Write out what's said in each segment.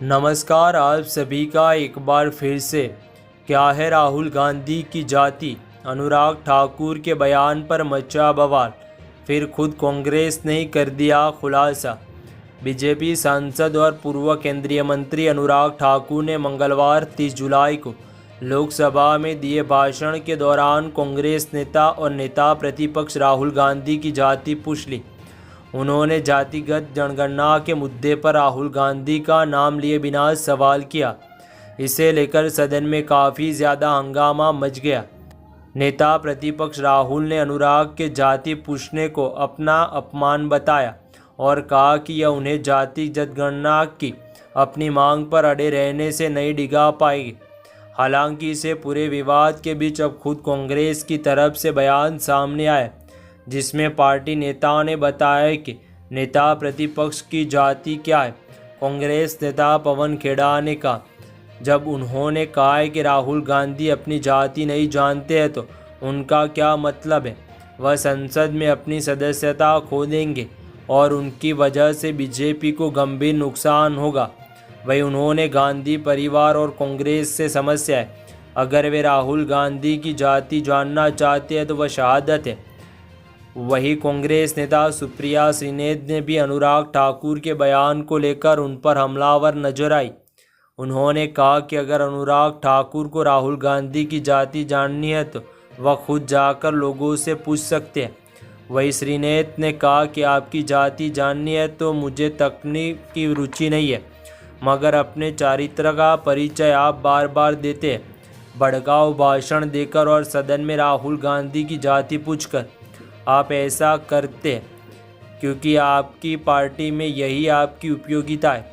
नमस्कार, आप सभी का एक बार फिर से। क्या है राहुल गांधी की जाति? अनुराग ठाकुर के बयान पर मचा बवाल, फिर खुद कांग्रेस ने ही कर दिया खुलासा। बीजेपी सांसद और पूर्व केंद्रीय मंत्री अनुराग ठाकुर ने मंगलवार 30 जुलाई को लोकसभा में दिए भाषण के दौरान कांग्रेस नेता और नेता प्रतिपक्ष राहुल गांधी की जाति पूछ ली। उन्होंने जातिगत जनगणना के मुद्दे पर राहुल गांधी का नाम लिए बिना सवाल किया। इसे लेकर सदन में काफ़ी ज़्यादा हंगामा मच गया। नेता प्रतिपक्ष राहुल ने अनुराग के जाति पूछने को अपना अपमान बताया और कहा कि यह उन्हें जाति जनगणना की अपनी मांग पर अड़े रहने से नहीं डिगा पाएगी। हालांकि इसे पूरे विवाद के बीच अब खुद कांग्रेस की तरफ से बयान सामने आया, जिसमें पार्टी नेताओं ने बताया कि नेता प्रतिपक्ष की जाति क्या है। कांग्रेस नेता पवन खेड़ा ने कहा, जब उन्होंने कहा है कि राहुल गांधी अपनी जाति नहीं जानते हैं तो उनका क्या मतलब है? वह संसद में अपनी सदस्यता खो देंगे और उनकी वजह से बीजेपी को गंभीर नुकसान होगा। वही उन्होंने गांधी परिवार और कांग्रेस से समस्या है। अगर वे राहुल गांधी की जाति जानना चाहते हैं तो वह शहादत है। वही कांग्रेस नेता सुप्रिया श्रीनेत ने भी अनुराग ठाकुर के बयान को लेकर उन पर हमलावर नजर आई। उन्होंने कहा कि अगर अनुराग ठाकुर को राहुल गांधी की जाति जाननी है तो वह खुद जाकर लोगों से पूछ सकते हैं। वही श्रीनेत ने कहा कि आपकी जाति जाननी है तो मुझे तकनीक की रुचि नहीं है, मगर अपने चारित्र का परिचय आप बार बार देते हैं, भड़काऊ भाषण देकर और सदन में राहुल गांधी की जाति पूछकर। आप ऐसा करते क्योंकि आपकी पार्टी में यही आपकी उपयोगिता है।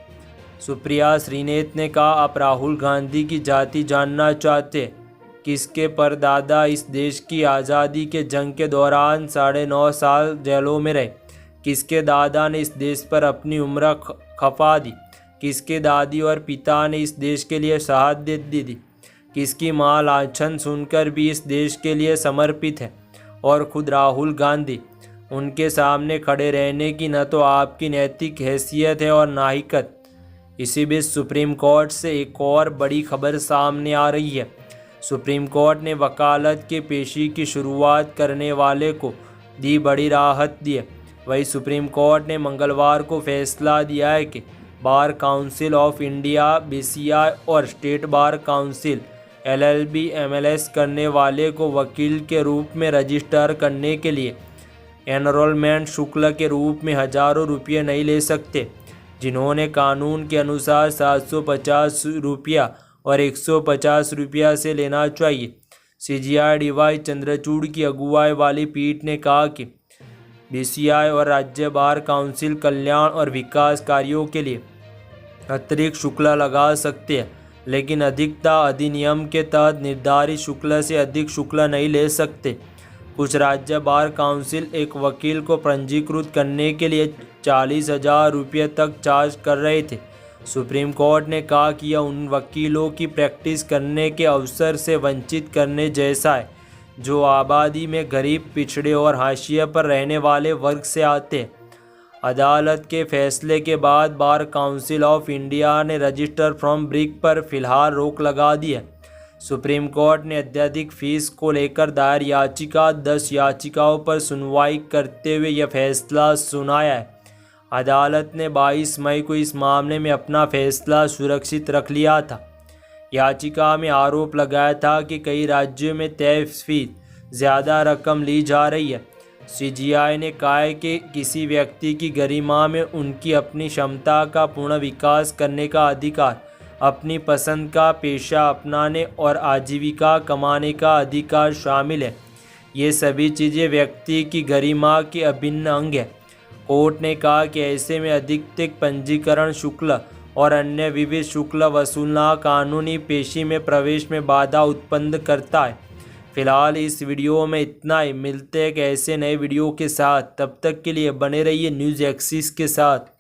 सुप्रिया श्रीनेत ने कहा, आप राहुल गांधी की जाति जानना चाहते किसके परदादा इस देश की आज़ादी के जंग के दौरान 9.5 साल जेलों में रहे, किसके दादा ने इस देश पर अपनी उम्र खपा दी, किसके दादी और पिता ने इस देश के लिए शहादत दी थी, किसकी माँ लाछन सुनकर भी इस देश के लिए समर्पित है। और खुद राहुल गांधी, उनके सामने खड़े रहने की न तो आपकी नैतिक हैसियत है और ना ही हिकत। इसी बीच सुप्रीम कोर्ट से एक और बड़ी खबर सामने आ रही है। सुप्रीम कोर्ट ने वकालत के पेशी की शुरुआत करने वाले को दी बड़ी राहत दी है। वही सुप्रीम कोर्ट ने मंगलवार को फैसला दिया है कि bar council of India BCI और state bar council LLB MLS करने वाले को वकील के रूप में रजिस्टर करने के लिए एनरोलमेंट शुल्क के रूप में हज़ारों रुपये नहीं ले सकते, जिन्होंने कानून के अनुसार 750 रुपया और 150 रुपया से लेना चाहिए। CJI DY चंद्रचूड़ की अगुवाई वाली पीठ ने कहा कि BCI और राज्य बार काउंसिल कल्याण और विकास कार्यों के लिए अतिरिक्त शुल्क लगा सकते हैं, लेकिन अधिकता अधिनियम के तहत निर्धारित शुल्क से अधिक शुल्क नहीं ले सकते। कुछ राज्य बार काउंसिल एक वकील को पंजीकृत करने के लिए 40,000 रुपये तक चार्ज कर रहे थे। सुप्रीम कोर्ट ने कहा कि यह उन वकीलों की प्रैक्टिस करने के अवसर से वंचित करने जैसा है जो आबादी में गरीब, पिछड़े और हाशिए पर रहने वाले वर्ग से आते हैं। अदालत के फैसले के बाद बार काउंसिल ऑफ इंडिया ने रजिस्टर फ्रॉम ब्रिक पर फिलहाल रोक लगा दी है। सुप्रीम कोर्ट ने अत्यधिक फीस को लेकर दायर याचिका 10 याचिकाओं पर सुनवाई करते हुए यह फैसला सुनाया है। अदालत ने 22 मई को इस मामले में अपना फैसला सुरक्षित रख लिया था। याचिका में आरोप लगाया था कि कई राज्यों में तय फीस ज़्यादा रकम ली जा रही है। CJI ने कहा है कि किसी व्यक्ति की गरिमा में उनकी अपनी क्षमता का पूर्ण विकास करने का अधिकार, अपनी पसंद का पेशा अपनाने और आजीविका कमाने का अधिकार शामिल है। ये सभी चीज़ें व्यक्ति की गरिमा के अभिन्न अंग हैं। कोर्ट ने कहा कि ऐसे में अधिकतम पंजीकरण शुल्क और अन्य विविध शुल्क वसूलना कानूनी पेशी में प्रवेश में बाधा उत्पन्न करता है। फिलहाल इस वीडियो में इतना ही। मिलते हैं एक ऐसे नए वीडियो के साथ, तब तक के लिए बने रहिए न्यूज़ एक्सिस के साथ।